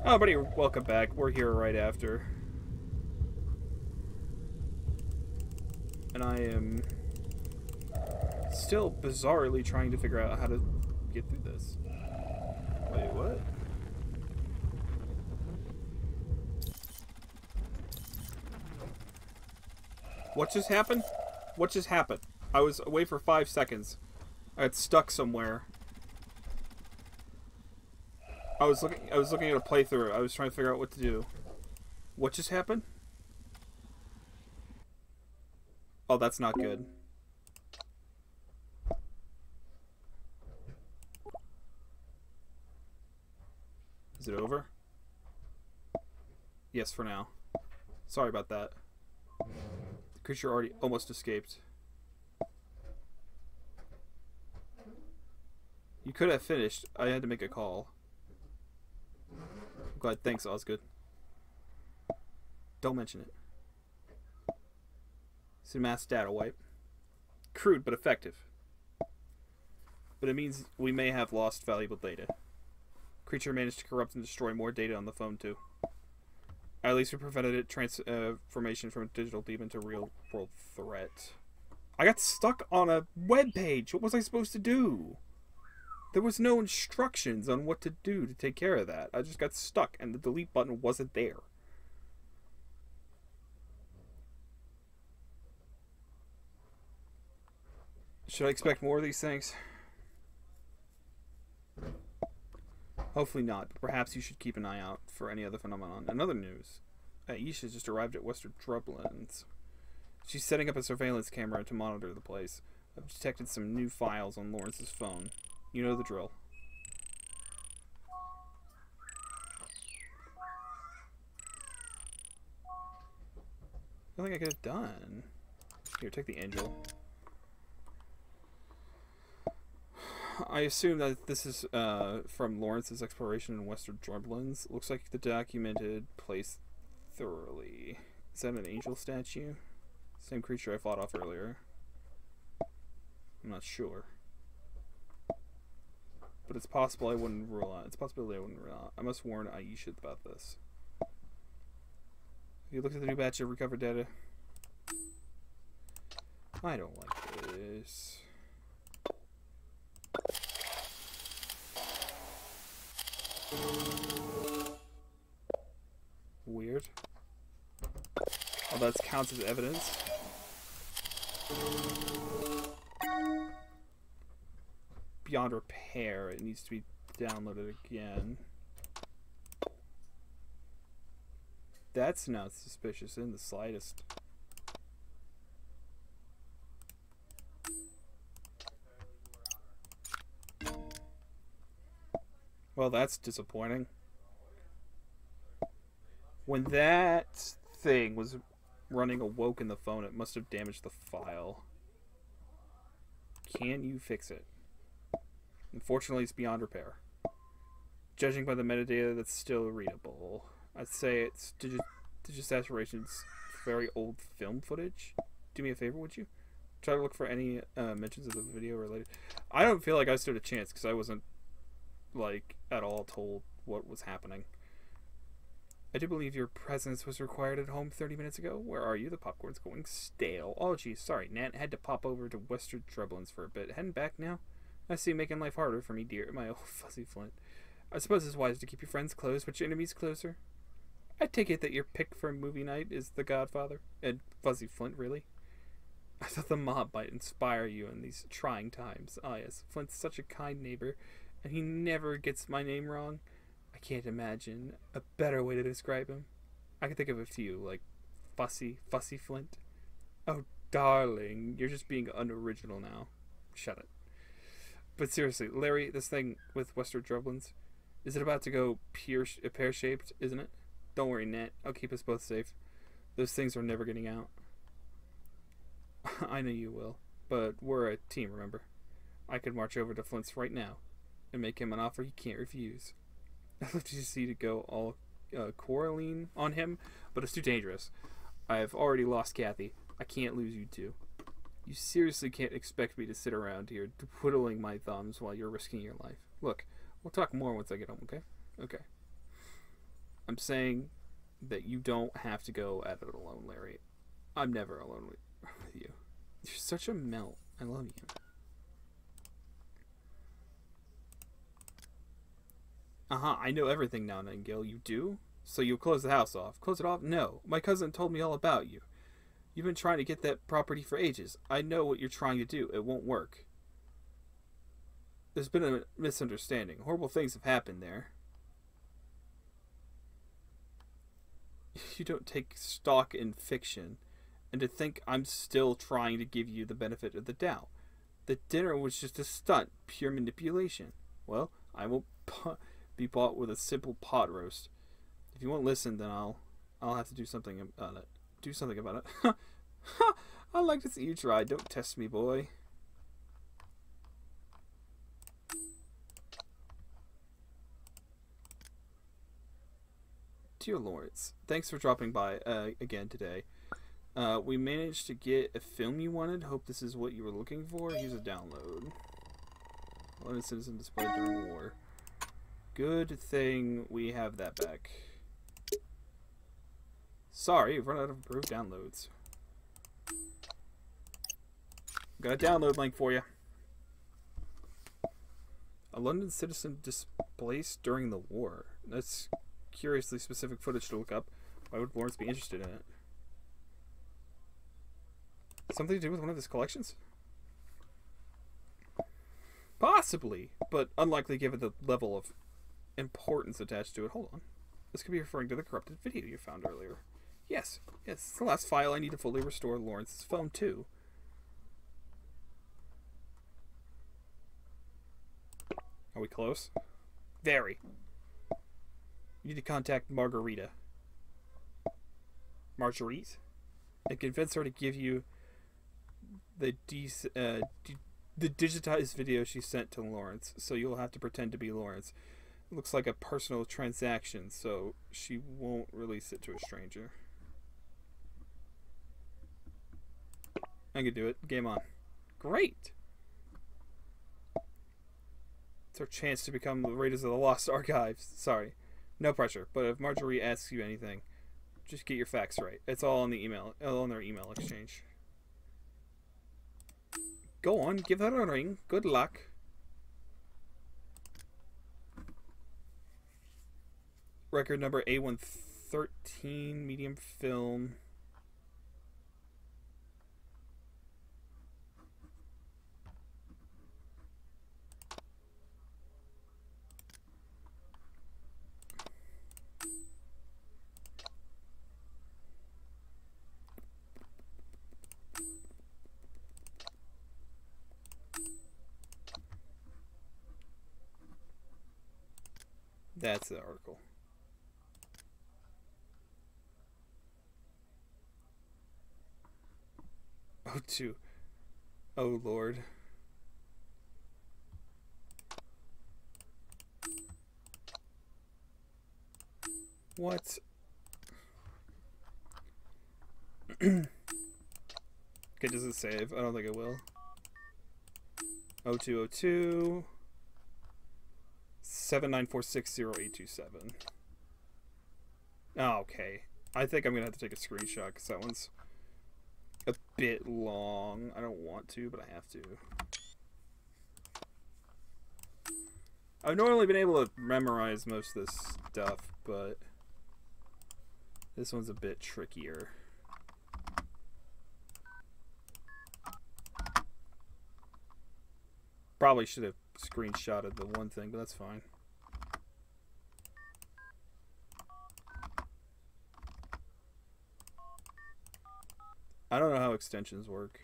Oh, buddy, welcome back. We're here right after. And I am still bizarrely trying to figure out how to get through this. Wait, what? What just happened? What just happened? I was away for 5 seconds. I got stuck somewhere. I was looking at a playthrough. I was trying to figure out what to do. What just happened? Oh, that's not good. Is it over? Yes, for now. Sorry about that. The creature already almost escaped. You could have finished. I had to make a call. I'm glad. Thanks, Osgood. Don't mention it. It's a mass data wipe. Crude, but effective. But it means we may have lost valuable data. Creature managed to corrupt and destroy more data on the phone, too. At least we prevented it transformation from a digital demon to real-world threat. I got stuck on a web page. What was I supposed to do? There was no instructions on what to do to take care of that. I just got stuck, and the delete button wasn't there. Should I expect more of these things? Hopefully not, but perhaps you should keep an eye out for any other phenomenon. In other news, Aisha just arrived at Western Drublands. She's setting up a surveillance camera to monitor the place. I've detected some new files on Lawrence's phone. You know the drill. I think I could have done. Here, take the angel. I assume that this is from Lawrence's exploration in Western Drublands. Looks like the documented place thoroughly. Is that an angel statue? Same creature I fought off earlier. I'm not sure. But it's possible I wouldn't rule out. It's a possibility I wouldn't rule out. I must warn Aisha about this. Have you looked at the new batch of recovered data? I don't like this. Weird. Oh, that counts as evidence. Beyond repair, it needs to be downloaded again. That's not suspicious in the slightest. Well, that's disappointing. When that thing was running awoke in the phone, it must have damaged the file. Can you fix it? Unfortunately, it's beyond repair. Judging by the metadata, that's still readable. I'd say it's digisaturation's very old film footage. Do me a favor, would you? Try to look for any mentions of the video related. I don't feel like I stood a chance because I wasn't, like, at all told what was happening. I do believe your presence was required at home 30 minutes ago. Where are you? The popcorn's going stale. Oh, geez, sorry, Nat. Had to pop over to Western Drublands for a bit. Heading back now? I see, making life harder for me, dear. My old fuzzy Flint. I suppose it's wise to keep your friends close, but your enemies closer. I take it that your pick for movie night is The Godfather? And Fuzzy Flint, really? I thought the mob might inspire you in these trying times. Ah, yes, Flint's such a kind neighbor, and he never gets my name wrong. I can't imagine a better way to describe him. I can think of a few, like Fussy Flint. Oh, darling, you're just being unoriginal now. Shut it. But seriously, Larry, this thing with Western Drublands, is it about to go pear-shaped, isn't it? Don't worry, Nat. I'll keep us both safe. Those things are never getting out. I know you will, but we're a team, remember? I could march over to Flint's right now and make him an offer he can't refuse. I'd love to see to go all Coraline on him, but it's too dangerous. I've already lost Kathy. I can't lose you two. You seriously can't expect me to sit around here twiddling my thumbs while you're risking your life. Look, we'll talk more once I get home, okay? Okay. I'm saying that you don't have to go at it alone, Larry. I'm never alone with you. You're such a melt. I love you. I know everything now, Nightingale. You do? So you'll close the house off. Close it off? No. My cousin told me all about you. You've been trying to get that property for ages. I know what you're trying to do. It won't work. There's been a misunderstanding. Horrible things have happened there. You don't take stock in fiction. And to think I'm still trying to give you the benefit of the doubt. The dinner was just a stunt. Pure manipulation. Well, I will be bought with a simple pot roast. If you won't listen, then I'll have to do something about it. Do something about it. I'd like to see you try. Don't test me, boy. Dear Lawrence, thanks for dropping by again today. We managed to get a film you wanted. Hope this is what you were looking for. Here's a download. London citizen displayed during war. Good thing we have that back. Sorry, we've run out of approved downloads. Got a download link for you. A London citizen displaced during the war. That's curiously specific footage to look up. Why would Lawrence be interested in it? Something to do with one of his collections? Possibly, but unlikely given the level of importance attached to it. Hold on. This could be referring to the corrupted video you found earlier. Yes, it's the last file I need to fully restore Lawrence's phone to. Are we close? Very. You need to contact Marguerite. Marguerite? And convince her to give you the digitized video she sent to Lawrence, so you'll have to pretend to be Lawrence. It looks like a personal transaction, so she won't release it to a stranger. I can do it. Game on. Great! It's our chance to become the Raiders of the Lost Archives. Sorry. No pressure, but if Marjorie asks you anything, just get your facts right. It's all on the email, all on their email exchange. Go on, give her a ring. Good luck. Record number A113, medium film. That's the article. Oh, two. Oh, Lord. What? Okay, does it save? I don't think it will. 0202 79460827. Oh, okay. I think I'm gonna have to take a screenshot because that one's a bit long. I don't want to, but I have to. I've normally been able to memorize most of this stuff, but this one's a bit trickier. Probably should have screenshotted the one thing, but that's fine. I don't know how extensions work.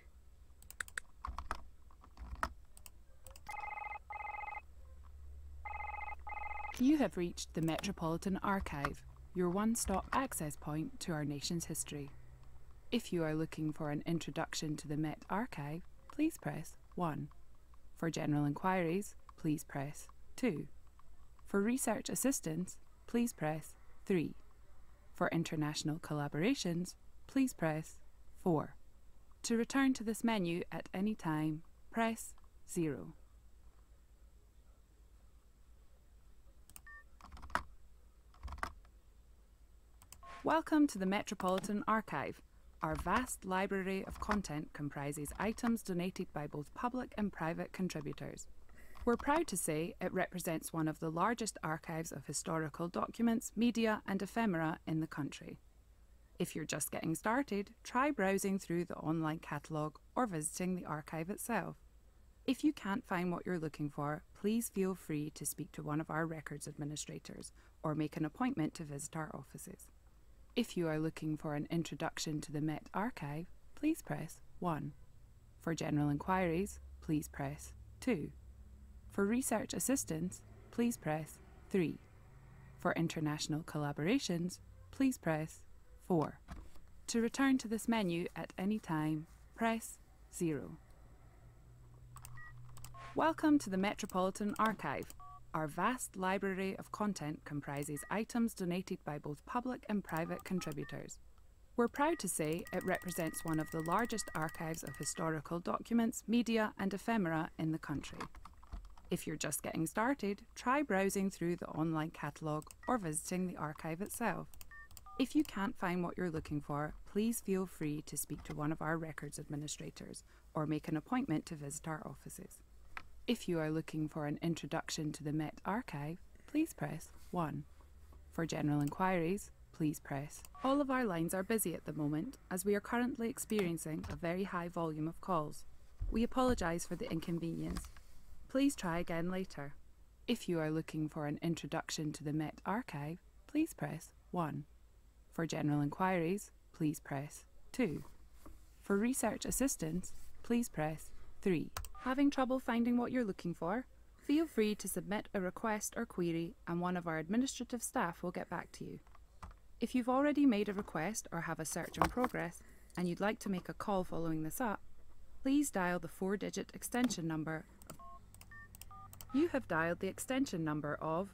You have reached the Metropolitan Archive, your one-stop access point to our nation's history. If you are looking for an introduction to the Met Archive, please press 1. For general inquiries, please press 2. For research assistance, please press 3. For international collaborations, please press 4. To return to this menu at any time, press 0. Welcome to the Metropolitan Archive. Our vast library of content comprises items donated by both public and private contributors. We're proud to say it represents one of the largest archives of historical documents, media, and ephemera in the country. If you're just getting started, try browsing through the online catalogue or visiting the archive itself. If you can't find what you're looking for, please feel free to speak to one of our records administrators or make an appointment to visit our offices. If you are looking for an introduction to the Met Archive, please press 1. For general inquiries, please press 2. For research assistance, please press 3. For international collaborations, please press 4. To return to this menu at any time, press 0. Welcome to the Metropolitan Archive. Our vast library of content comprises items donated by both public and private contributors. We're proud to say it represents one of the largest archives of historical documents, media, and ephemera in the country. If you're just getting started, try browsing through the online catalogue or visiting the archive itself. If you can't find what you're looking for, please feel free to speak to one of our records administrators or make an appointment to visit our offices. If you are looking for an introduction to the Met Archive, please press 1. For general inquiries, please press. All of our lines are busy at the moment as we are currently experiencing a very high volume of calls. We apologise for the inconvenience. Please try again later. If you are looking for an introduction to the Met Archive, please press 1. For general inquiries, please press 2. For research assistance, please press 3. Having trouble finding what you're looking for? Feel free to submit a request or query and one of our administrative staff will get back to you. If you've already made a request or have a search in progress and you'd like to make a call following this up, please dial the 4-digit extension number. You have dialed the extension number of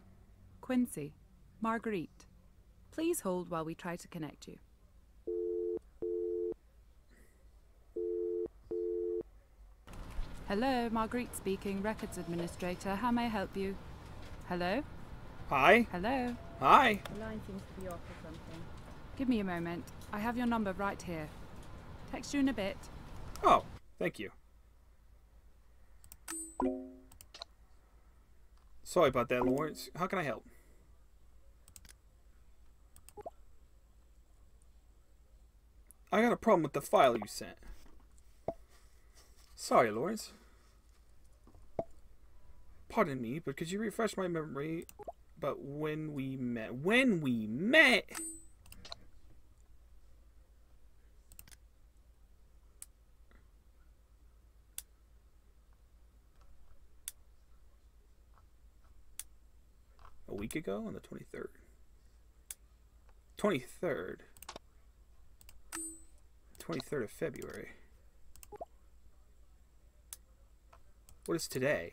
Quincy Marguerite. Please hold while we try to connect you. Hello, Marguerite speaking, Records Administrator. How may I help you? Hello? Hi? Hello? Hi? The line seems to be off or something. Give me a moment. I have your number right here. Text you in a bit. Oh, thank you. Sorry about that, Lawrence. How can I help? I got a problem with the file you sent. Sorry, Lawrence. Pardon me, but could you refresh my memory about when we met? When we met? A week ago on the 23rd. 23rd. 23rd of February. What is today?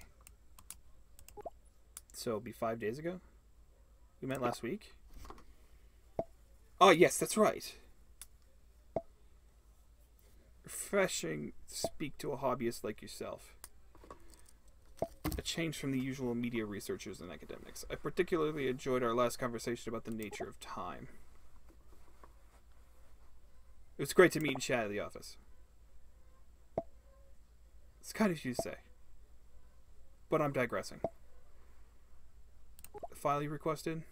So it'll be 5 days ago? We met last week? Oh, yes, that's right. Refreshing to speak to a hobbyist like yourself. A change from the usual media researchers and academics. I particularly enjoyed our last conversation about the nature of time. It was great to meet and chat at the office. It's kind of you to say. But I'm digressing. The file you requested?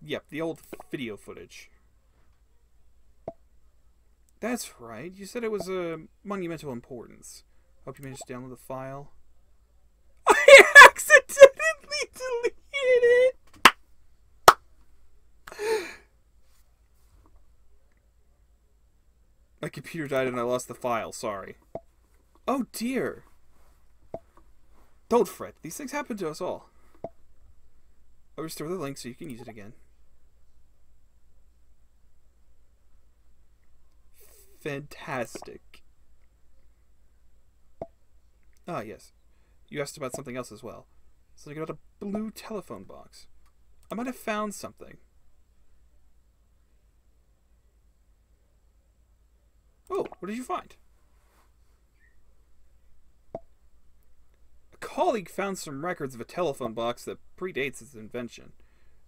Yep, the old video footage. That's right. You said it was of monumental importance. Hope you managed to download the file. I accidentally deleted it! My computer died and I lost the file, sorry. Oh dear. Don't fret, these things happen to us all. I'll restore the link so you can use it again. Fantastic. Ah, yes. You asked about something else as well. So I got a blue telephone box. I might have found something. Oh, what did you find? A colleague found some records of a telephone box that predates its invention.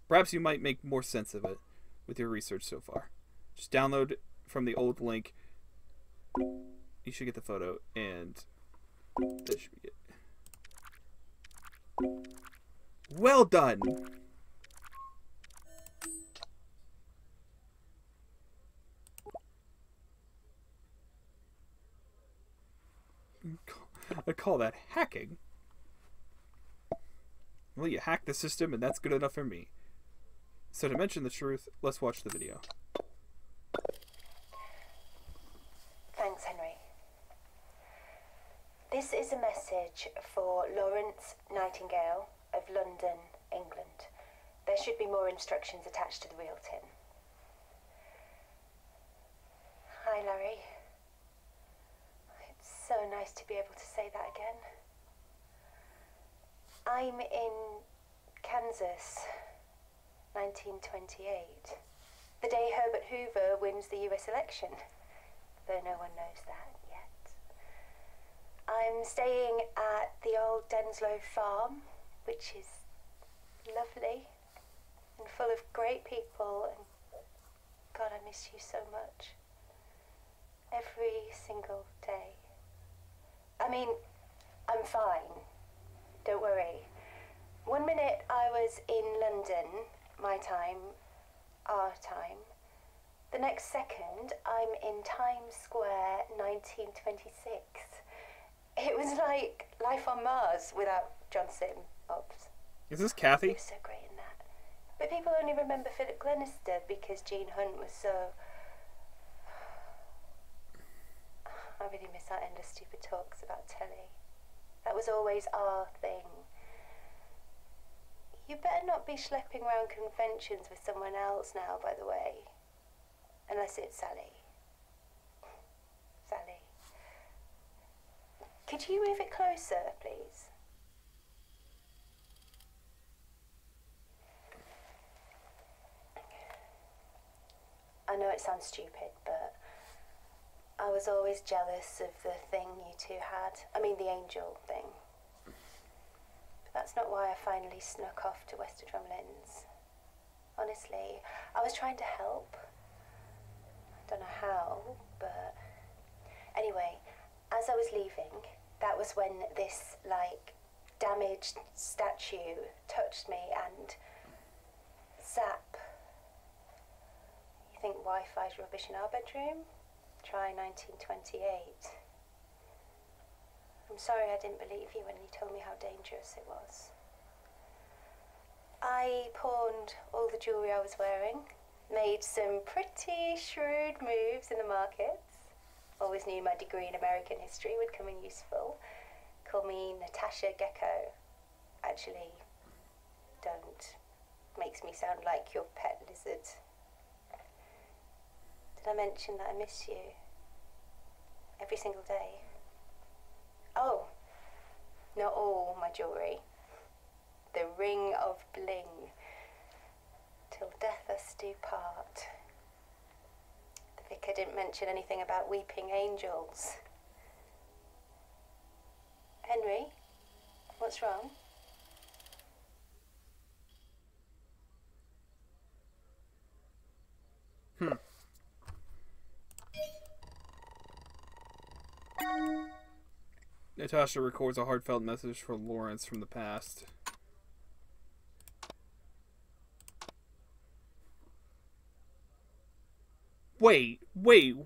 Perhaps you might make more sense of it. with your research so far. Just download from the old link. You should get the photo, and that should be it. Well done! I call that hacking. Well, you hacked the system, and that's good enough for me. So to mention the truth, let's watch the video. Thanks, Henry. This is a message for Lawrence Nightingale of London, England. There should be more instructions attached to the real tin. Hi, Larry. It's so nice to be able to say that again. I'm in Kansas, 1928. The day Herbert Hoover wins the US election, though no one knows that yet. I'm staying at the old Denslow farm, which is lovely and full of great people, and God, I miss you so much. Every single day. I mean, I'm fine. Don't worry. 1 minute I was in London, my time, our time. The next second I'm in Times Square, 1926. It was like life on Mars without Johnson. Ops. Is this Kathy? He was so great in that. But people only remember Philip Glenister because Gene Hunt was so... I really miss our endless stupid talks about telly. That was always our thing. You better not be schlepping around conventions with someone else now, by the way. Unless it's Sally. Sally. Could you move it closer, please? I know it sounds stupid, but I was always jealous of the thing you two had. I mean, the angel thing. But that's not why I finally snuck off to Wester Drumlins. Honestly, I was trying to help. I don't know how, but... Anyway, as I was leaving, that was when this, like, damaged statue touched me and... Zap. You think Wi-Fi's rubbish in our bedroom? Try 1928. I'm sorry I didn't believe you when you told me how dangerous it was. I pawned all the jewellery I was wearing, made some pretty shrewd moves in the markets. Always knew my degree in American history would come in useful. Call me Natasha Gecko. Actually, don't. Makes me sound like your pet lizard. Did I mention that I miss you? Every single day. Oh, not all my jewellery. The ring of bling. Till death us do part. The vicar didn't mention anything about weeping angels. Henry, what's wrong? Natasha records a heartfelt message for Lawrence from the past. Wait,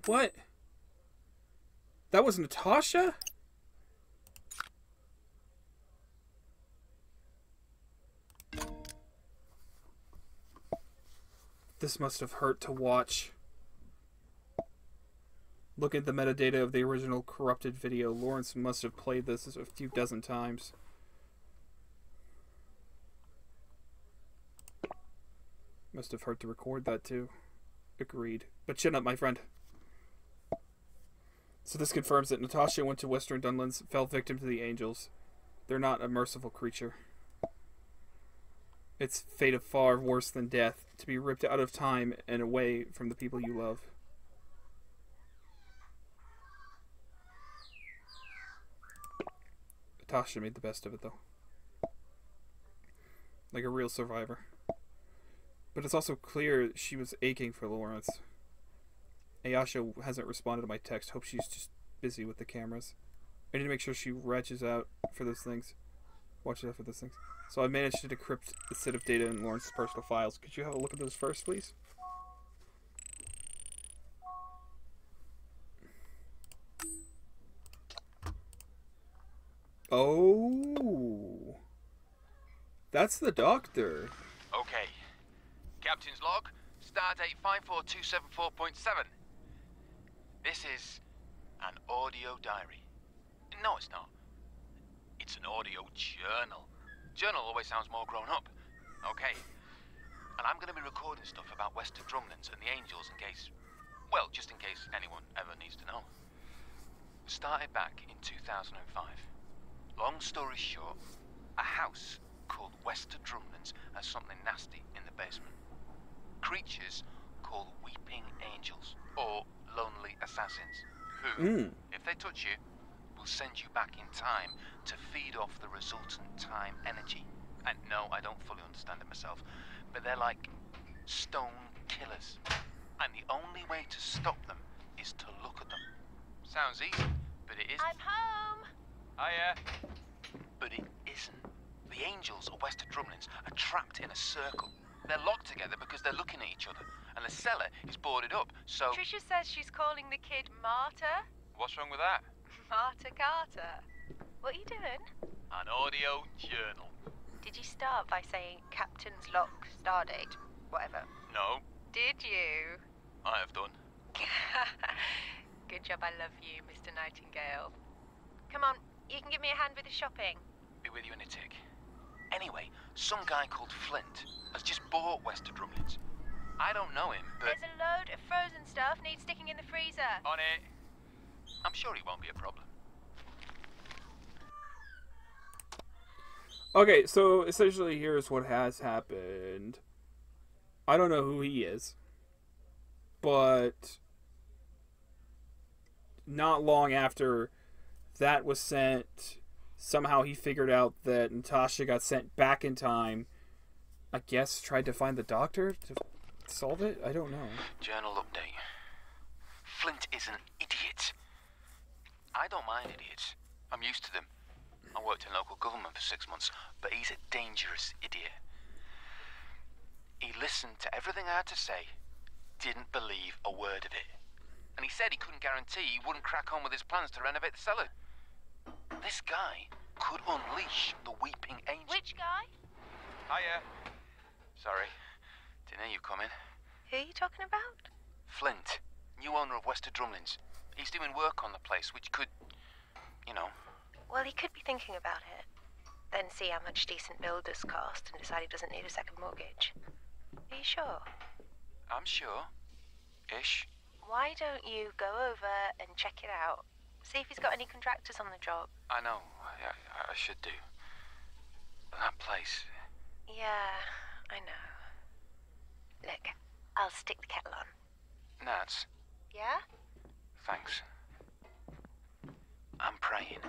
what? That was Natasha? This must have hurt to watch. Look at the metadata of the original corrupted video. Lawrence must have played this a few dozen times. Must have hurt to record that too. Agreed. But chin up, my friend. So this confirms that Natasha went to Western Dunlands, fell victim to the angels. They're not a merciful creature. It's fate of far worse than death, to be ripped out of time and away from the people you love. Natasha made the best of it, though. Like a real survivor. But it's also clear she was aching for Lawrence. Ayasha hasn't responded to my text. Hope she's just busy with the cameras. I need to make sure she watches out for those things. Watches out for those things. So I managed to decrypt a set of data in Lawrence's personal files. Could you have a look at those first, please? Oh. That's the doctor. Okay. Captain's log, stardate 54274.7. This is an audio diary. No, it's not. It's an audio journal. Journal always sounds more grown up. Okay. And I'm going to be recording stuff about Western Drumlins and the Angels in case... Well, just in case anyone ever needs to know. Started back in 2005. Long story short, a house called Western Drumlins has something nasty in the basement. Creatures called Weeping Angels, or Lonely Assassins, who, if they touch you, will send you back in time to feed off the resultant time energy. And no, I don't fully understand it myself, but they're like stone killers. And the only way to stop them is to look at them. Sounds easy, but it isn't. I'm home. Hiya. But it isn't. The Angels or Western Drumlins are trapped in a circle. They're locked together because they're looking at each other, and the cellar is boarded up, so... Trisha says she's calling the kid Marta. What's wrong with that? Marta Carter. What are you doing? An audio journal. Did you start by saying Captain's Log, Stardate, whatever? No, Did you? I have done. Good job, I love you, Mr. Nightingale. Come on, you can give me a hand with the shopping. Be with you in a tick. Anyway, some guy called Flint has just bought Western Drumlins. I don't know him, but... There's a load of frozen stuff needs sticking in the freezer. On it. I'm sure he won't be a problem. Okay, so essentially here's what has happened. I don't know who he is, but not long after that was sent, somehow he figured out that Natasha got sent back in time. I guess tried to find the doctor to solve it? I don't know. Journal update. Flint is an idiot. I don't mind idiots. I'm used to them. I worked in local government for 6 months, but he's a dangerous idiot. He listened to everything I had to say, didn't believe a word of it. And he said he couldn't guarantee he wouldn't crack on with his plans to renovate the cellar. This guy could unleash the Weeping Angel. Which guy? Hiya. Sorry. Didn't hear you coming. Who are you talking about? Flint, new owner of Western Drumlins. He's doing work on the place, which could, you know... Well, he could be thinking about it. Then see how much decent builders cost and decide he doesn't need a second mortgage. Are you sure? I'm sure. Ish. Why don't you go over and check it out? See if he's got any contractors on the job. I know. I should do. But that place... Yeah, I know. Look, I'll stick the kettle on. Nats, Yeah? thanks. I'm praying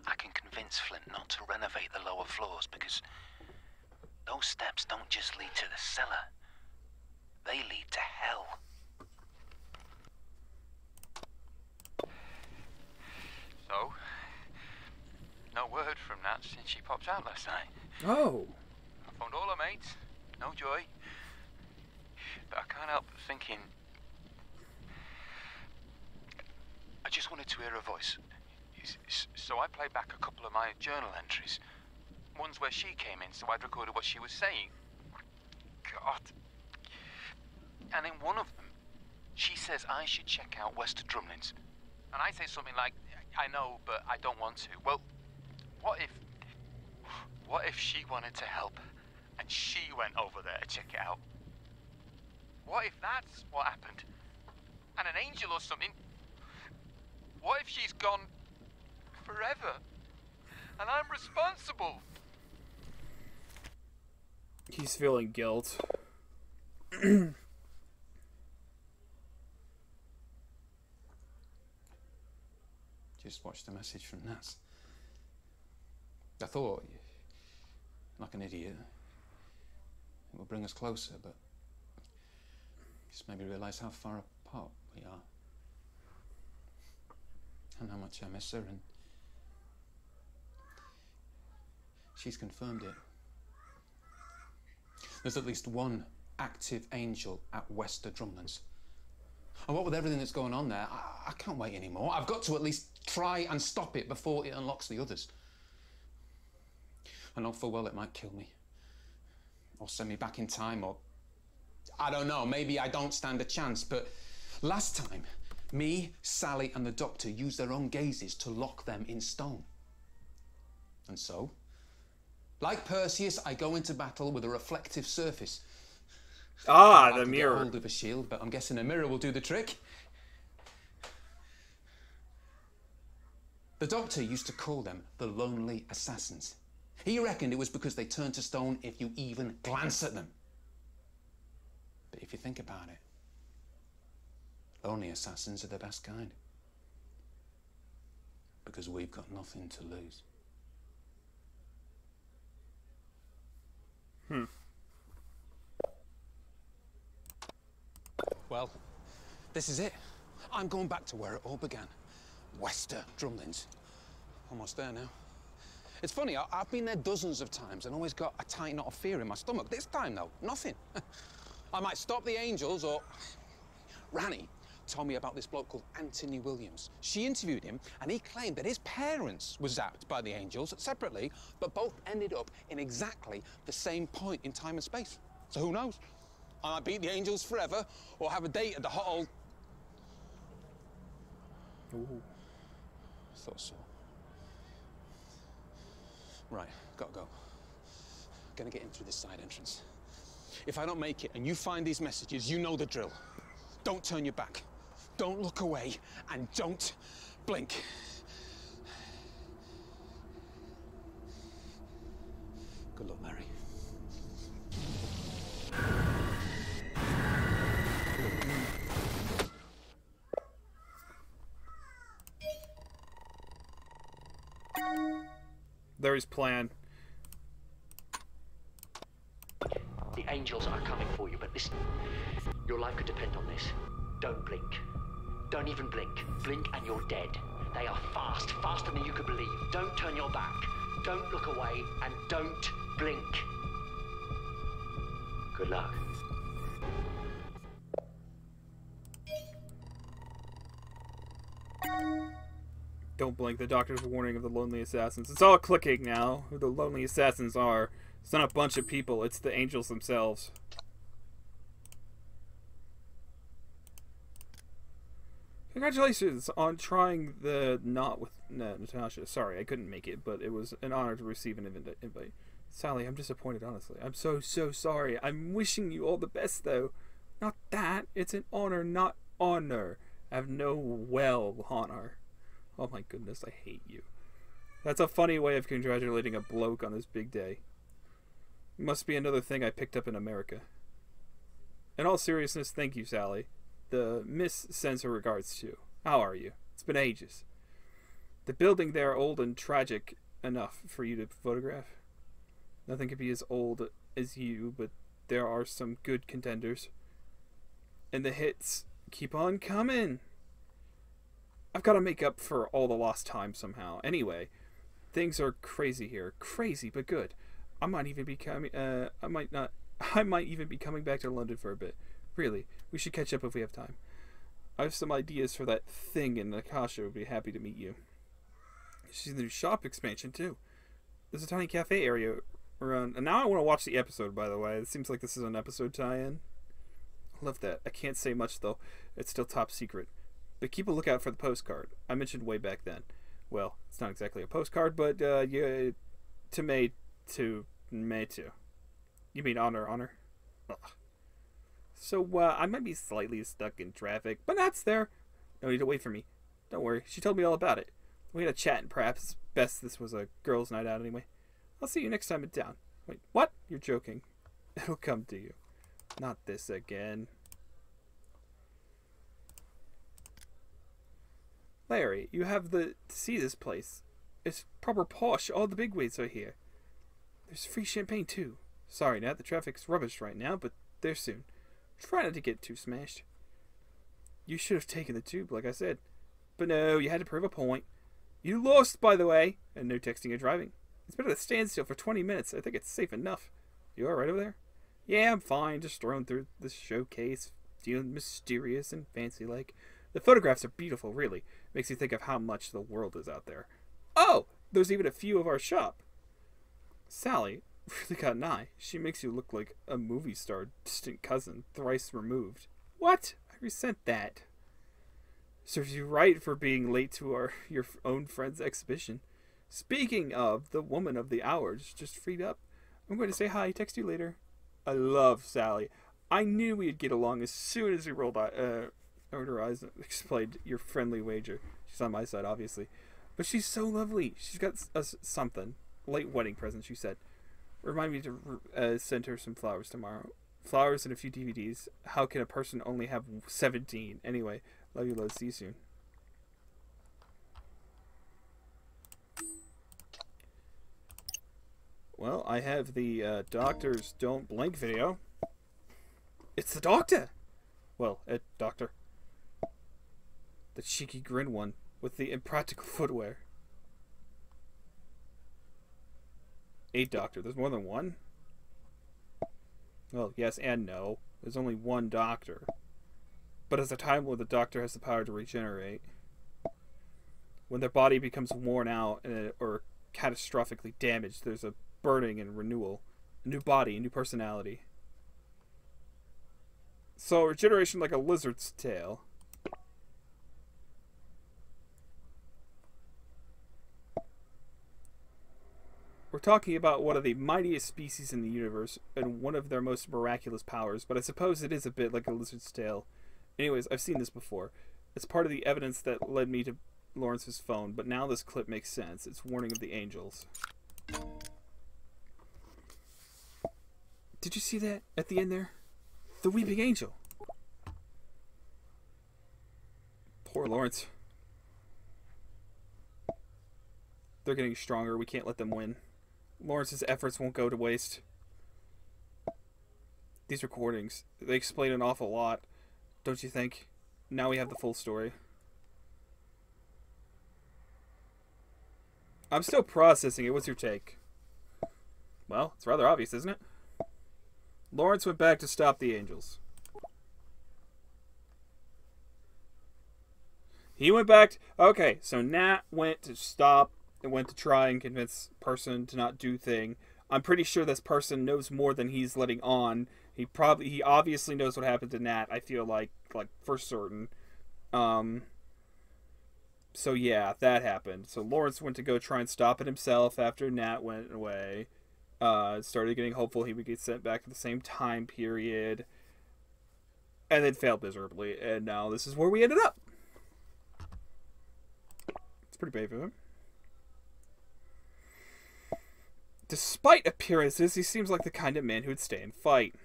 I can convince Flint not to renovate the lower floors because those steps don't just lead to the cellar. They lead to hell. So, no word from Nat since she popped out last night. Oh. I phoned all her mates, no joy. But I can't help thinking... I just wanted to hear her voice. So I played back a couple of my journal entries. Ones where she came in, so I'd recorded what she was saying. God. And in one of them, she says I should check out Western Drumlins. And I say something like, I know, but I don't want to. Well, what if she wanted to help and she went over there to check it out? What if that's what happened? And an angel or something? What if she's gone forever? And I'm responsible? He's feeling guilt. Just watched the message from Nats. I thought, like an idiot, it would bring us closer, but Just made me realise how far apart we are. And how much I miss her, and she's confirmed it. There's at least one active angel at Wester Drumlands. And what with everything that's going on there, I can't wait anymore. I've got to at least try and stop it before it unlocks the others. I know full well it might kill me. Or send me back in time, or... I don't know, maybe I don't stand a chance, but last time, me, Sally and the Doctor used their own gazes to lock them in stone. And so, like Perseus, I go into battle with a reflective surface. Ah, I the can mirror. get hold of a shield, but I'm guessing a mirror will do the trick. The Doctor used to call them the Lonely Assassins. He reckoned it was because they turned to stone if you even glance at them. But if you think about it, lonely assassins are the best kind. Because we've got nothing to lose. Well, this is it. I'm going back to where it all began. Wester Drumlands. Almost there now. It's funny, I've been there dozens of times and always got a tight knot of fear in my stomach. This time, though, nothing. I might stop the angels, or... Rani told me about this bloke called Anthony Williams. She interviewed him, and he claimed that his parents were zapped by the angels separately, but both ended up in exactly the same point in time and space. So who knows? I might beat the angels forever, or have a date at the hot old... Ooh. Thought so. Right, gotta go. Gonna get in through this side entrance. If I don't make it and you find these messages, you know the drill. Don't turn your back. Don't look away, and don't blink. Good luck, Mary. There's plan. The angels are coming for you, but listen. Your life could depend on this. Don't blink. Don't even blink. Blink and you're dead. They are fast, faster than you could believe. Don't turn your back. Don't look away, and don't blink. Good luck. Don't blink. The Doctor's warning of the Lonely Assassins. It's all clicking now. Who the Lonely Assassins are. It's not a bunch of people. It's the angels themselves. Congratulations on trying the knot with Natasha. Sorry, I couldn't make it, but it was an honor to receive an invite. Sally, I'm disappointed, honestly. I'm so sorry. I'm wishing you all the best, though. Not that. It's an honor, not honor. I have no honor. Oh my goodness, I hate you. That's a funny way of congratulating a bloke on his big day. Must be another thing I picked up in America. In all seriousness, thank you, Sally. The Miss sends her regards too. How are you? It's been ages. The building there old and tragic enough for you to photograph. Nothing could be as old as you, but there are some good contenders. And the hits keep on coming. I've got to make up for all the lost time somehow. Anyway, things are crazy here. Crazy, but good. I might even be coming back to London for a bit. Really, we should catch up if we have time. I have some ideas for that thing, and Natasha would be happy to meet you. She's the new shop expansion too. There's a tiny cafe area around. And now I want to watch the episode, by the way. It seems like this is an episode tie-in. I love that. I can't say much though. It's still top secret. But keep a lookout for the postcard I mentioned way back then. Well, it's not exactly a postcard, but yeah, tomato. You mean honor? Ugh. So I might be slightly stuck in traffic, but that's there. No need to wait for me. Don't worry, she told me all about it. We had a chat, and perhaps it's best this was a girls' night out anyway. I'll see you next time in town. Wait, what? You're joking. It'll come to you. Not this again. Larry, you have to see this place. It's proper posh. All the bigwigs are here. There's free champagne too. Sorry, Nat, the traffic's rubbish right now, but they're soon. Try not to get too smashed. You should have taken the tube, like I said. But no, you had to prove a point. You lost, by the way, and no texting or driving. It's been at a standstill for 20 minutes. I think it's safe enough. You alright over there? Yeah, I'm fine. Just strolling through this showcase, feeling mysterious and fancy-like. The photographs are beautiful, really. Makes you think of how much the world is out there. Oh! There's even a few of our shop. Sally really got an eye. She makes you look like a movie star distant cousin, thrice removed. What? I resent that. Serves you right for being late to your own friend's exhibition. Speaking of, the woman of the hour just freed up. I'm going to say hi, text you later. I love Sally. I knew we'd get along as soon as we rolled her eyes and explained your friendly wager. She's on my side, obviously. But she's so lovely. She's got us something. Late wedding present, she said. Remind me to send her some flowers tomorrow. Flowers and a few DVDs. How can a person only have 17? Anyway, love you, love. See you soon. Well, I have the Doctor's Don't Blink video. It's the Doctor! Well, Doctor. The cheeky grin one with the impractical footwear. A Doctor. There's more than one? Well, yes and no. There's only one Doctor. But as a Time Lord, the Doctor has the power to regenerate. When their body becomes worn out or catastrophically damaged, there's a burning and renewal. A new body, a new personality. So, regeneration like a lizard's tail. We're talking about one of the mightiest species in the universe and one of their most miraculous powers, but I suppose it is a bit like a lizard's tail. Anyways, I've seen this before. It's part of the evidence that led me to Lawrence's phone, but now this clip makes sense. It's warning of the angels. Did you see that at the end there? The weeping angel. Poor Lawrence. They're getting stronger. We can't let them win. Lawrence's efforts won't go to waste. These recordings, they explain an awful lot, don't you think? Now we have the full story. I'm still processing it. What's your take? Well, it's rather obvious, isn't it? Lawrence went back to stop the angels. He went back to... Okay, so Nat went to stop and went to try and convince person to not do thing. I'm pretty sure this person knows more than he's letting on. He obviously knows what happened to Nat, I feel like for certain. So yeah, that happened. So Lawrence went to go try and stop it himself after Nat went away. Started getting hopeful he would get sent back to the same time period. And then failed miserably. And now this is where we ended up. It's pretty brave of him. Despite appearances, he seems like the kind of man who would stay and fight.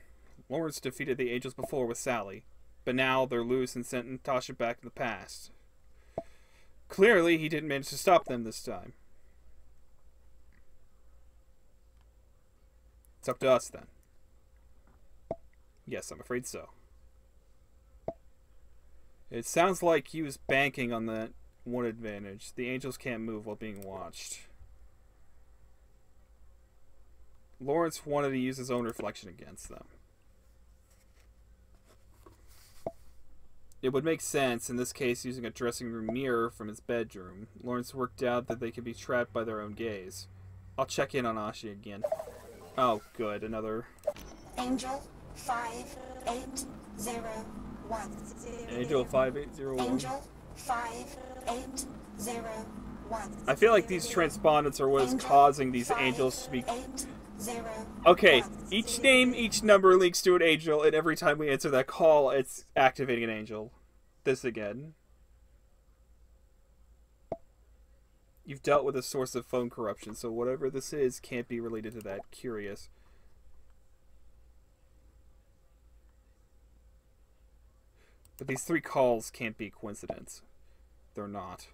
Lawrence defeated the angels before with Sally, but now they're loose and sent Natasha back to the past. Clearly, he didn't manage to stop them this time. It's up to us, then. Yes, I'm afraid so. It sounds like he was banking on that one advantage. The angels can't move while being watched. Lawrence wanted to use his own reflection against them. It would make sense, in this case, using a dressing room mirror from his bedroom. Lawrence worked out that they could be trapped by their own gaze. I'll check in on Ashi again. Oh, good, another... Angel 5801. Angel 5801. Angel 5801. I feel like these transpondents are what is causing these angels to be... Okay, each name, each number links to an angel, and every time we answer that call, it's activating an angel. This again. You've dealt with a source of phone corruption, so whatever this is can't be related to that. Curious. But these 3 calls can't be coincidence. They're not.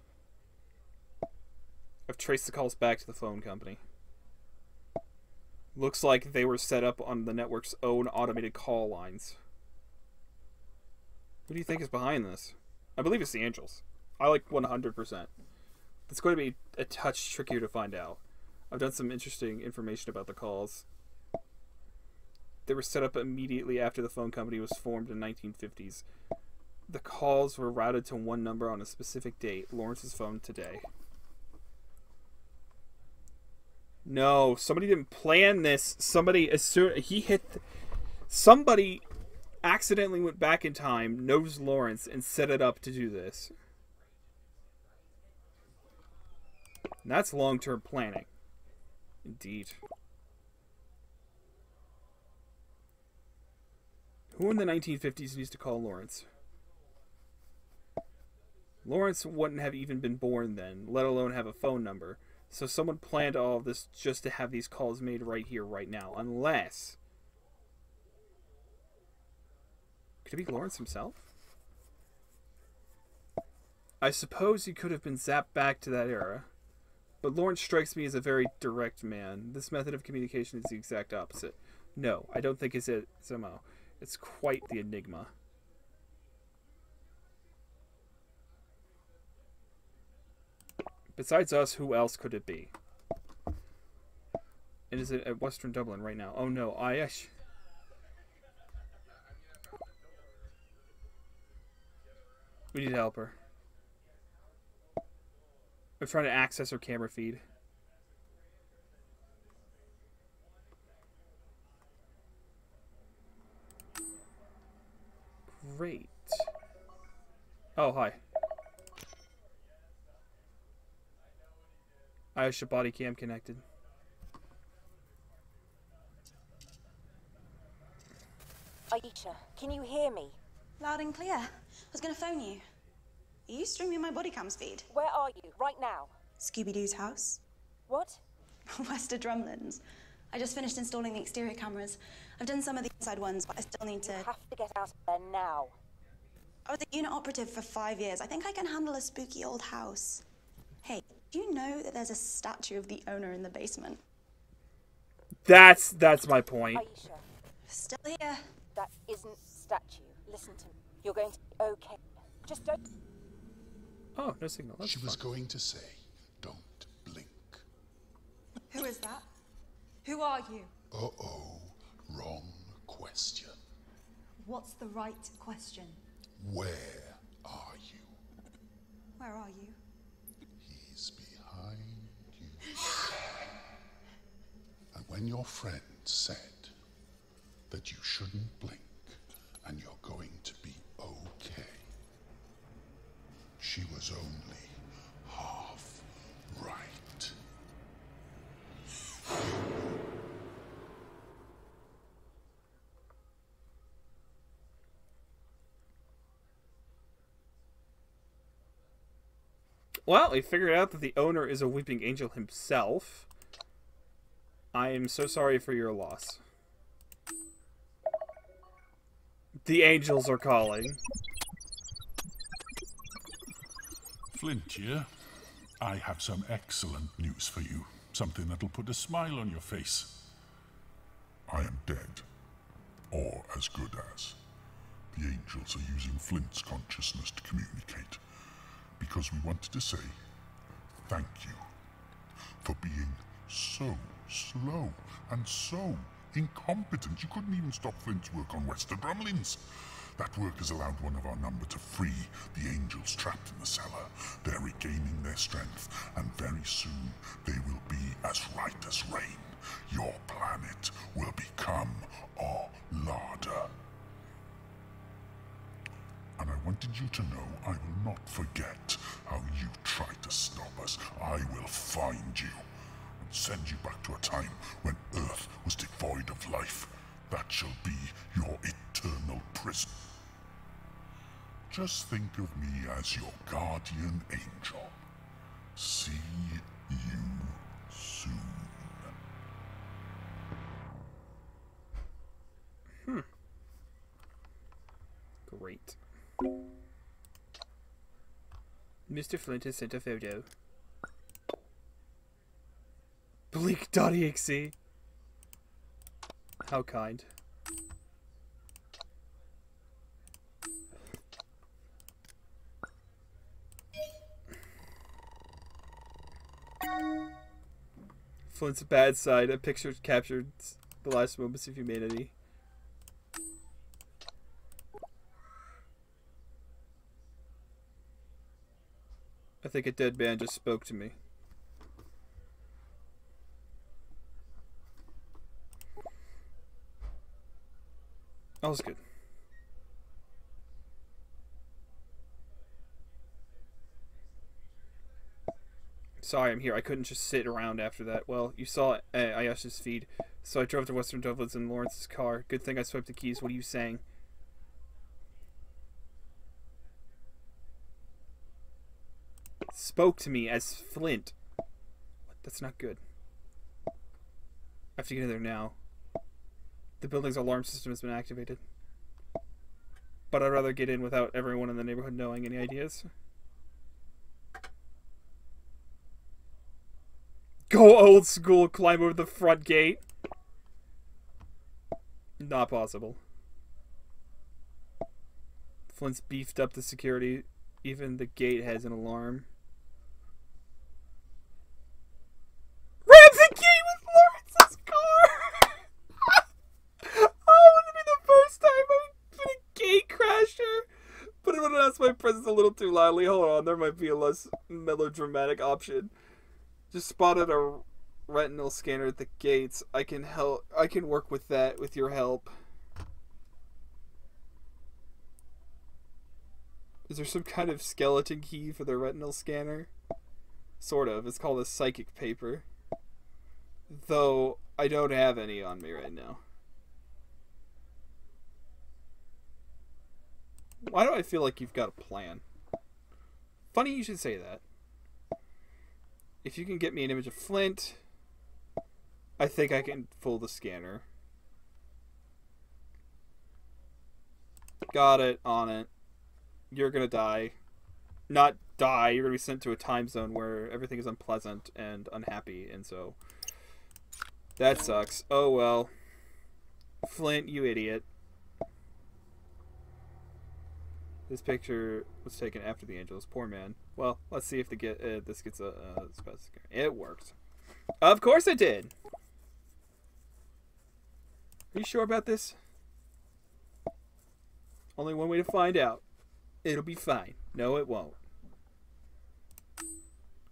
I've traced the calls back to the phone company. Looks like they were set up on the network's own automated call lines. Who do you think is behind this? I believe it's the Angels. I like 100%. It's going to be a touch trickier to find out. I've done some interesting information about the calls. They were set up immediately after the phone company was formed in the 1950s. The calls were routed to one number on a specific date, Lawrence's phone today. No, somebody didn't plan this. Somebody somebody accidentally went back in time, knows Lawrence, and set it up to do this. And that's long-term planning. Indeed. Who in the 1950s used to call Lawrence? Lawrence wouldn't have even been born then, let alone have a phone number. So someone planned all of this just to have these calls made right here, right now. Unless... Could it be Lawrence himself? I suppose he could have been zapped back to that era. But Lawrence strikes me as a very direct man. This method of communication is the exact opposite. No, I don't think it's it, somehow. It's quite the enigma. Besides us, who else could it be? And is it at Western Dublin right now? Oh no, we need to help her. I'm trying to access her camera feed. Great. Oh, hi. I have your body cam connected. Aisha, can you hear me? Loud and clear. I was gonna phone you. Are you streaming my body cam's feed? Where are you, right now? Scooby-Doo's house. What? Wester Drumlins. I just finished installing the exterior cameras. I've done some of the inside ones, but I still need to... You have to get out of there now. I was a unit operative for 5 years. I think I can handle a spooky old house. Hey, do you know that there's a statue of the owner in the basement? That's my point. Aisha. Still here. That isn't statue. Listen to me. You're going to be okay. Just don't... Oh, no signal. That's She fun. was going to say, don't blink. Who is that? Who are you? Uh-oh, wrong question. What's the right question? Where are you? Where are you? He's behind you. And when your friend said that you shouldn't blink and you're going to be okay, she was only half right. Well, he figured out that the owner is a weeping angel himself. I am so sorry for your loss. The angels are calling. Flint here. I have some excellent news for you. Something that'll put a smile on your face. I am dead. Or as good as. The angels are using Flint's consciousness to communicate. Because we wanted to say thank you for being so slow and so incompetent. You couldn't even stop Flint's work on Wester Drumlins. That work has allowed one of our number to free the angels trapped in the cellar. They're regaining their strength, and very soon they will be as right as rain. Your planet will become our larder. And I wanted you to know I will not forget how you tried to stop us. I will find you and send you back to a time when Earth was devoid of life. That shall be your eternal prison. Just think of me as your guardian angel. See you soon. Great. Mr. Flint has sent a photo. Bleak.exe. How kind. Flint's bad side. A picture captured the last moments of humanity. I think a dead man just spoke to me. All's good. Sorry, I'm here. I couldn't just sit around after that. Well, you saw Ayesha's feed, so I drove to Western Dublins in Lawrence's car. Good thing I swiped the keys. What are you saying? Spoke to me as Flint. What? That's not good. I have to get in there now. The building's alarm system has been activated. But I'd rather get in without everyone in the neighborhood knowing. Any ideas? Go old school, climb over the front gate. Not possible. Flint's beefed up the security. Even the gate has an alarm. Ram the gate with Lawrence's car! Oh, it would be the first time I've been a gate crasher! But it would announce my presence a little too loudly. Hold on, there might be a less melodramatic option. Just spotted a retinal scanner at the gates. I can work with that with your help. Is there some kind of skeleton key for the retinal scanner? Sort of. It's called a psychic paper. Though I don't have any on me right now. Why do I feel like you've got a plan? Funny you should say that. If you can get me an image of Flint, I think I can fool the scanner. Got it, on it. You're gonna die. Not die, you're gonna be sent to a time zone where everything is unpleasant and unhappy, and so... That sucks. Oh well. Flint, you idiot. This picture was taken after the Angels. Poor man. Well, let's see if this gets a specific. It worked. Of course it did. Are you sure about this? Only one way to find out. It'll be fine. No, it won't.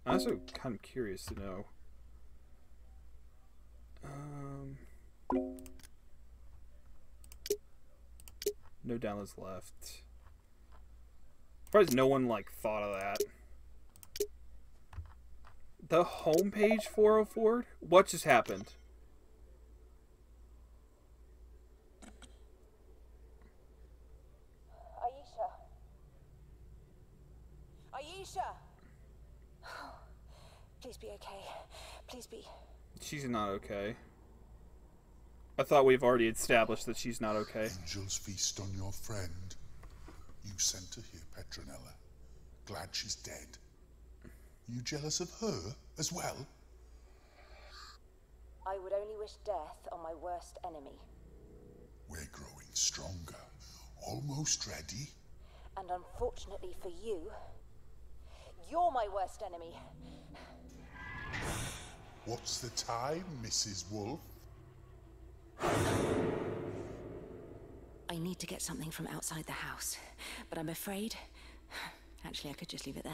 I'm also kind of curious to know. No downloads left. Surprised no one, like, thought of that. The homepage 404? What just happened? Ayesha! Please be okay. Please be. She's not okay. I thought we've already established that she's not okay. Angels feast on your friend. You sent her here, Petronella. Glad she's dead. You jealous of her as well? I would only wish death on my worst enemy. We're growing stronger. Almost ready. And unfortunately for you, you're my worst enemy. What's the time, Mrs. Wolf? I need to get something from outside the house, but I'm afraid... Actually, I could just leave it there.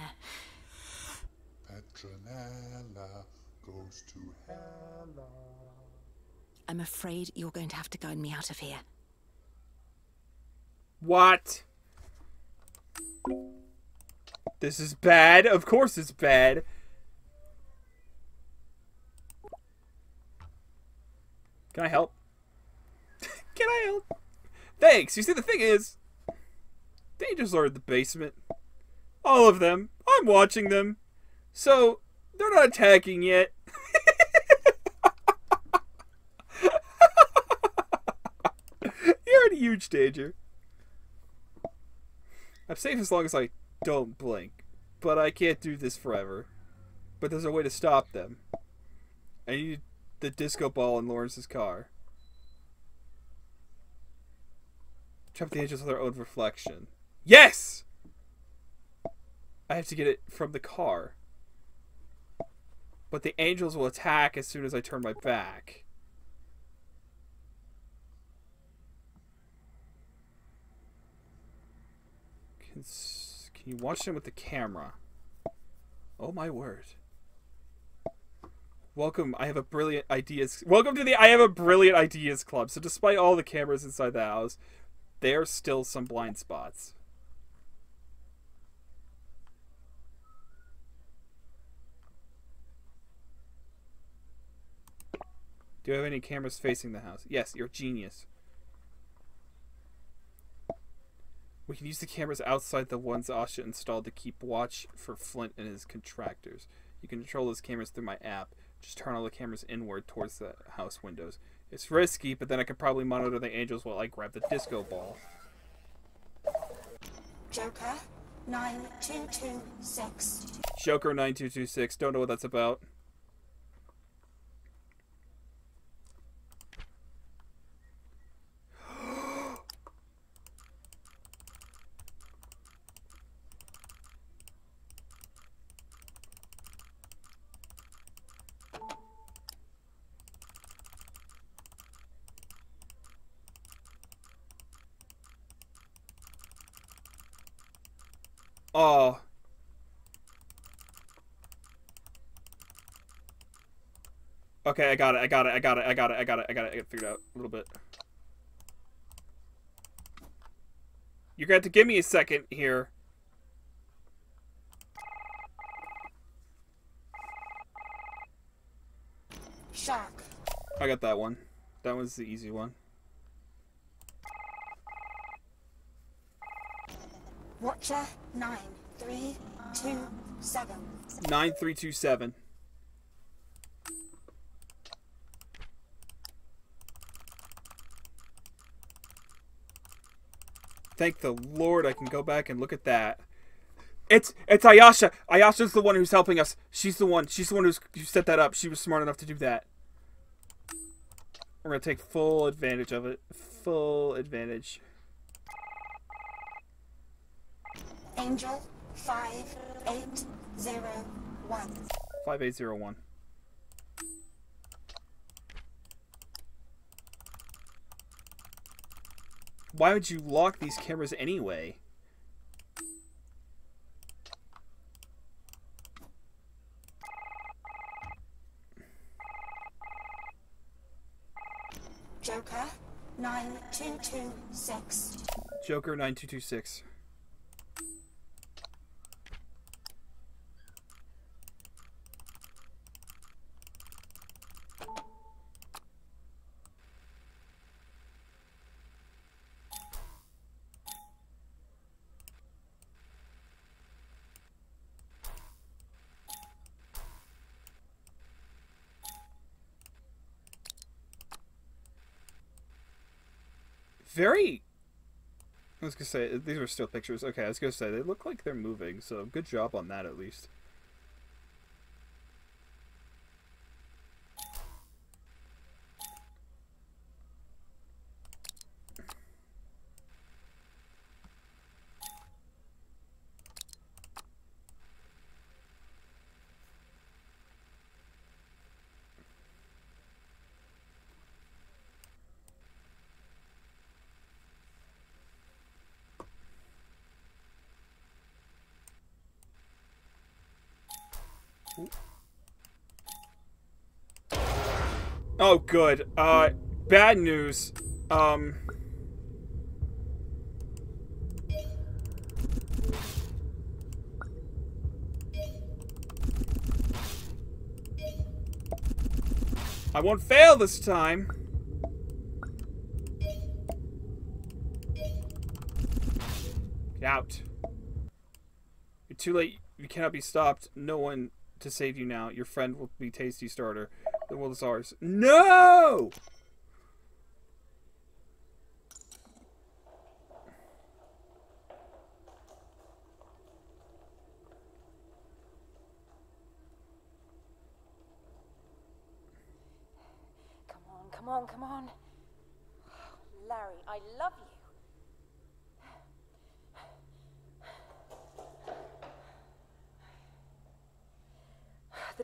Petronella goes to hell. I'm afraid you're going to have to guide me out of here. What? This is bad. Of course it's bad. Can I help? Can I help? Thanks. You see, the thing is, the Angels are in the basement. All of them. I'm watching them. So, they're not attacking yet. You're in huge danger. I'm safe as long as I don't blink. But I can't do this forever. But there's a way to stop them. I need the disco ball in Lawrence's car. Trap the Angels with their own reflection. Yes! I have to get it from the car. But the angels will attack as soon as I turn my back. Can you watch them with the camera? Oh my word. Welcome, I have a brilliant ideas. Welcome to the I have a brilliant ideas club. So despite all the cameras inside the house, there are still some blind spots. Do you have any cameras facing the house? Yes, you're a genius. We can use the cameras outside the ones Asha installed to keep watch for Flint and his contractors. You can control those cameras through my app. Just turn all the cameras inward towards the house windows. It's risky, but then I could probably monitor the angels while I grab the disco ball. Joker 9226. Joker 9226. Don't know what that's about. Oh. Okay, I got it. I got it figured out a little bit. You're going to give me a second here. Shark. I got that one. That was the easy one. Watcher 9327. 9327. Thank the Lord I can go back and look at that. It's Ayasha. Ayasha's the one who's helping us. She's the one who set that up. She was smart enough to do that. We're gonna take full advantage of it. Full advantage. Angel 5801. 5801. Why would you lock these cameras anyway? Joker 9226. Joker 9226. Very... I was gonna say, these are still pictures. Okay, I was gonna say, they look like they're moving, so good job on that at least. Oh, good. Bad news. I won't fail this time. Get out. You're too late. You cannot be stopped. No one to save you now. Your friend will be Tasty Starter. The world is ours. No! Come on, come on. Larry, I love you.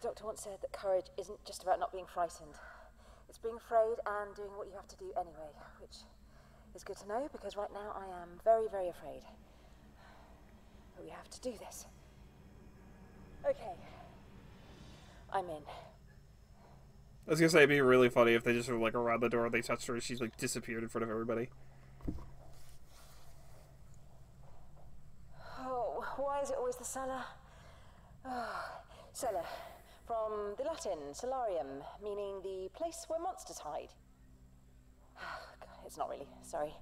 The doctor once said that courage isn't just about not being frightened. It's being afraid and doing what you have to do anyway, which is good to know because right now I am very, very afraid. But we have to do this. Okay. I'm in. I was gonna say it'd be really funny if they just were like around the door, they touched her, and she's like disappeared in front of everybody. Oh, why is it always the cellar? Oh, cellar. From the Latin, solarium, meaning the place where monsters hide. God, it's not really, sorry.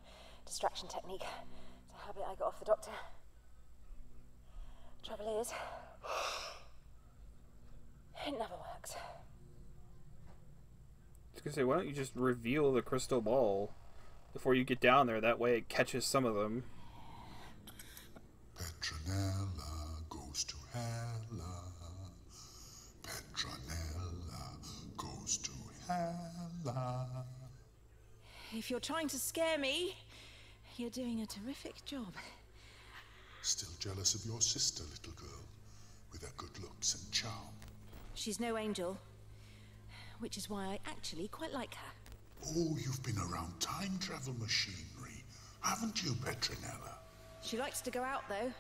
Distraction technique. It's a habit I got off the doctor. Trouble is, it never works. I was gonna say, why don't you just reveal the crystal ball before you get down there? That way it catches some of them. Petronella goes to Hella. Petronella goes to Hella. If you're trying to scare me, you're doing a terrific job. Still jealous of your sister, little girl, with her good looks and charm. She's no angel, which is why I actually quite like her. Oh, you've been around time travel machinery, haven't you, Petronella? She likes to go out, though.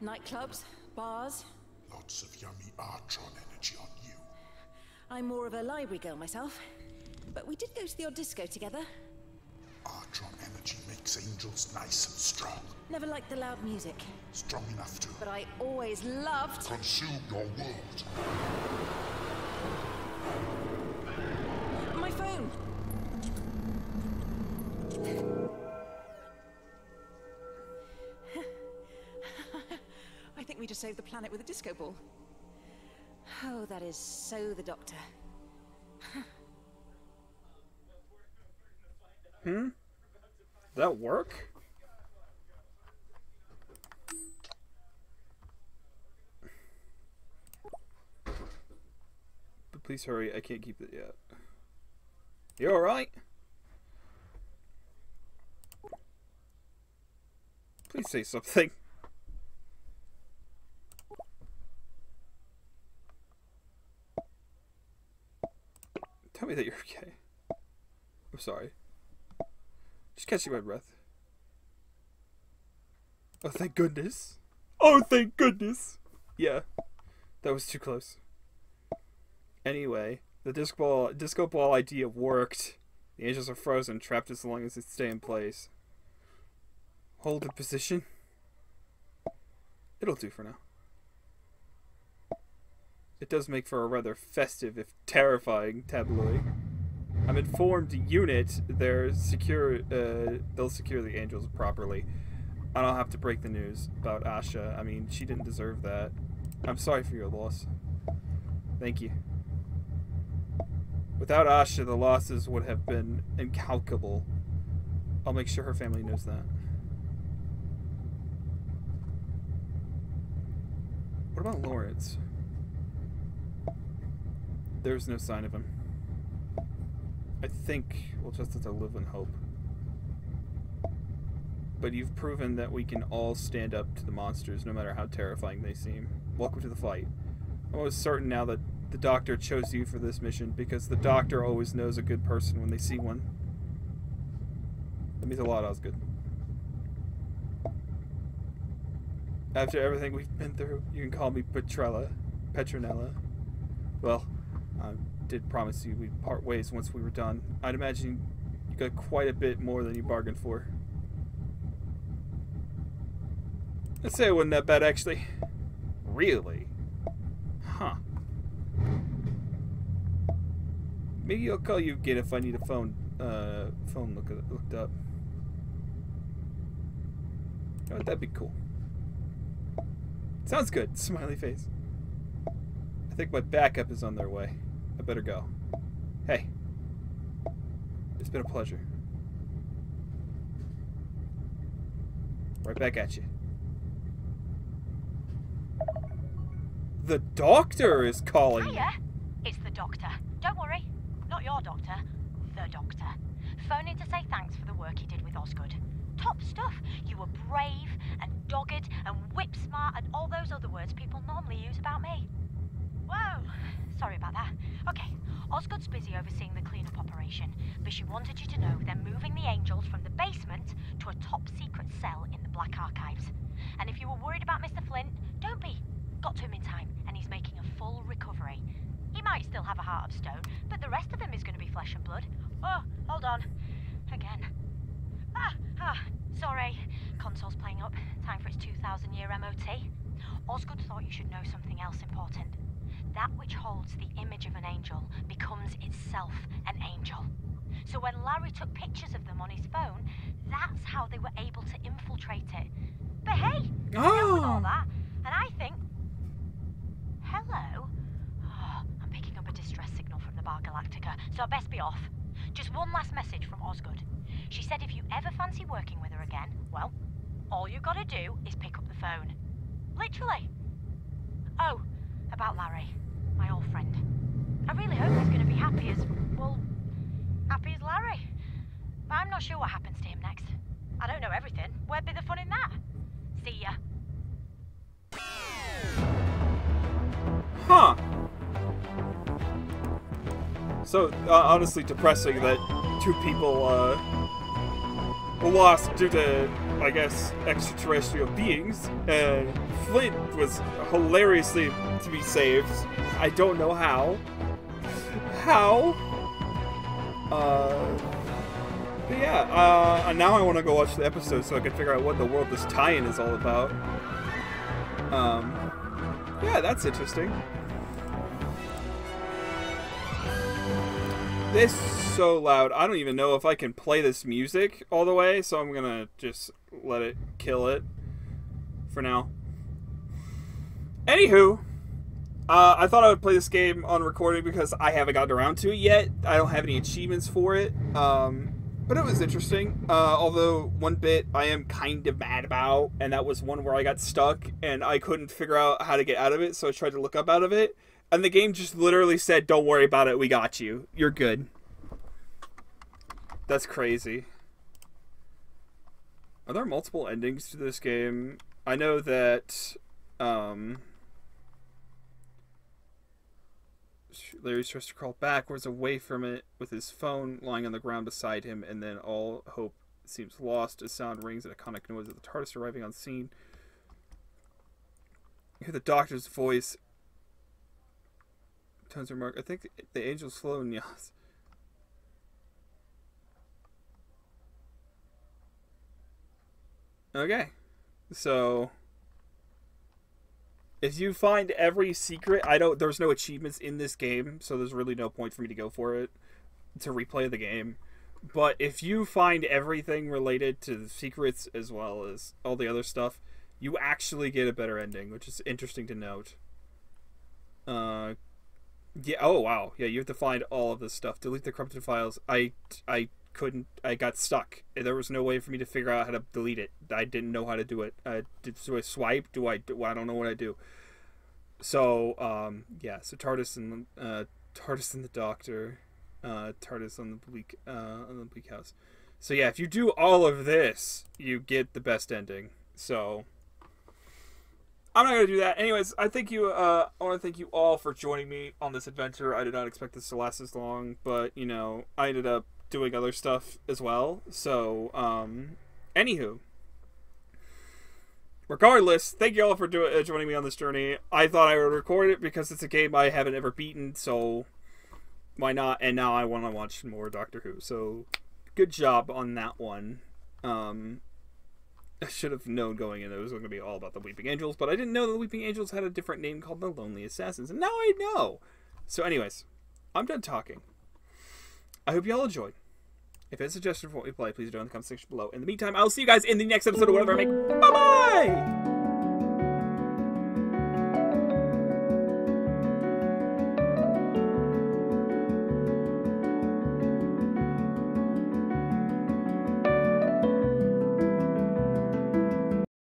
Nightclubs, bars. Lots of yummy Artron energy on you. I'm more of a library girl myself, but we did go to the odd disco together. Artron energy makes angels nice and strong. Never liked the loud music. Strong enough to... But I always loved... consume your world. My phone! I think we just saved the planet with a disco ball. Oh, that is so the Doctor. Did that work? But please hurry, I can't keep it yet. You alright? Please say something. Tell me that you're okay. I'm sorry. Just catching my breath. Oh, thank goodness. Oh, thank goodness. Yeah, that was too close. Anyway, the disco ball idea worked. The angels are frozen, trapped as long as they stay in place. Hold the position. It'll do for now. It does make for a rather festive, if terrifying, tableau. I'm informed unit they'll secure the angels properly. I don't have to break the news about Asha. I mean, she didn't deserve that. I'm sorry for your loss. Thank you. Without Asha, the losses would have been incalculable. I'll make sure her family knows that. What about Lawrence? There's no sign of him. I think we'll just have to live in hope. But you've proven that we can all stand up to the monsters, no matter how terrifying they seem. Welcome to the fight. I'm almost certain now that the Doctor chose you for this mission, because the Doctor always knows a good person when they see one. That means a lot, Osgood. After everything we've been through, you can call me Petronella. Well, I did promise you we'd part ways once we were done. I'd imagine you got quite a bit more than you bargained for. I'd say it wasn't that bad, actually. Really? Huh. Maybe I'll call you again if I need a phone looked up. Oh, that'd be cool. Sounds good. Smiley face. I think my backup is on their way. I better go. Hey. It's been a pleasure. Right back at you. The Doctor is calling. Hiya. It's the Doctor. Don't worry. Not your doctor. The Doctor. Phoning to say thanks for the work he did with Osgood. Top stuff. You were brave and dogged and whip smart and all those other words people normally use about me. Whoa. Sorry about that. Okay, Osgood's busy overseeing the cleanup operation, but she wanted you to know they're moving the Angels from the basement to a top-secret cell in the Black Archives. And if you were worried about Mr. Flint, don't be. Got to him in time, and he's making a full recovery. He might still have a heart of stone, but the rest of him is going to be flesh and blood. Oh, hold on. Again. Sorry. Console's playing up. Time for its 2,000-year MOT. Osgood thought you should know something else important. That which holds the image of an angel becomes itself an angel. So when Larry took pictures of them on his phone, that's how they were able to infiltrate it. But hey, deal with all that, and I think... Hello? Oh, I'm picking up a distress signal from the Bar Galactica, so I best be off. Just one last message from Osgood. She said if you ever fancy working with her again, well, all you gotta do is pick up the phone. Literally. Oh, about Larry, my old friend. I really hope he's gonna be happy as, well, happy as Larry. But I'm not sure what happens to him next. I don't know everything. Where'd be the fun in that? See ya. Huh. So, honestly depressing that two people, were lost due to, I guess, extraterrestrial beings, and Flint was hilariously to be saved. I don't know how. But yeah, now I want to go watch the episode so I can figure out what in the world this tie-in is all about. Yeah, that's interesting. This is so loud. I don't even know if I can play this music all the way, so I'm gonna just let it kill it for now. Anywho, I thought I would play this game on recording because I haven't gotten around to it yet. I don't have any achievements for it, but it was interesting. Although one bit I am kind of mad about, and that was one where I got stuck and I couldn't figure out how to get out of it, so I tried to look up out of it. And the game just literally said, don't worry about it, we got you. You're good. That's crazy. Are there multiple endings to this game? I know that, Larry's tries to crawl backwards away from it with his phone lying on the ground beside him, and then all hope seems lost as sound rings and a conic noise of the TARDIS arriving on scene. You hear the doctor's voice. Tones remark, I think the Angel's flown, yes. Okay. So if you find every secret, there's no achievements in this game, so there's really no point for me to go for it, to replay the game. But if you find everything related to the secrets as well as all the other stuff, you actually get a better ending, which is interesting to note. Yeah, oh wow. Yeah, you have to find all of this stuff. Delete the corrupted files. I couldn't. I got stuck. There was no way for me to figure out how to delete it. I didn't know how to do it. Do I swipe? I don't know what I do. So, yeah. So TARDIS and the Doctor, TARDIS on the bleak house. So yeah, if you do all of this, you get the best ending. So I'm not gonna do that. Anyways, I thank you. I want to thank you all for joining me on this adventure. I did not expect this to last as long, but you know, I ended up doing other stuff as well. So, anywho, regardless, thank you all for joining me on this journey. I thought I would record it because it's a game I haven't ever beaten, so why not? And now I want to watch more Doctor Who. So, good job on that one. I should have known going in it was going to be all about the Weeping Angels, but I didn't know the Weeping Angels had a different name called the Lonely Assassins, and now I know. So anyways, I'm done talking. I hope y'all enjoyed. If you have a suggestion for what we play, please do it in the comment section below. In the meantime, I'll see you guys in the next episode of whatever I make. Bye-bye!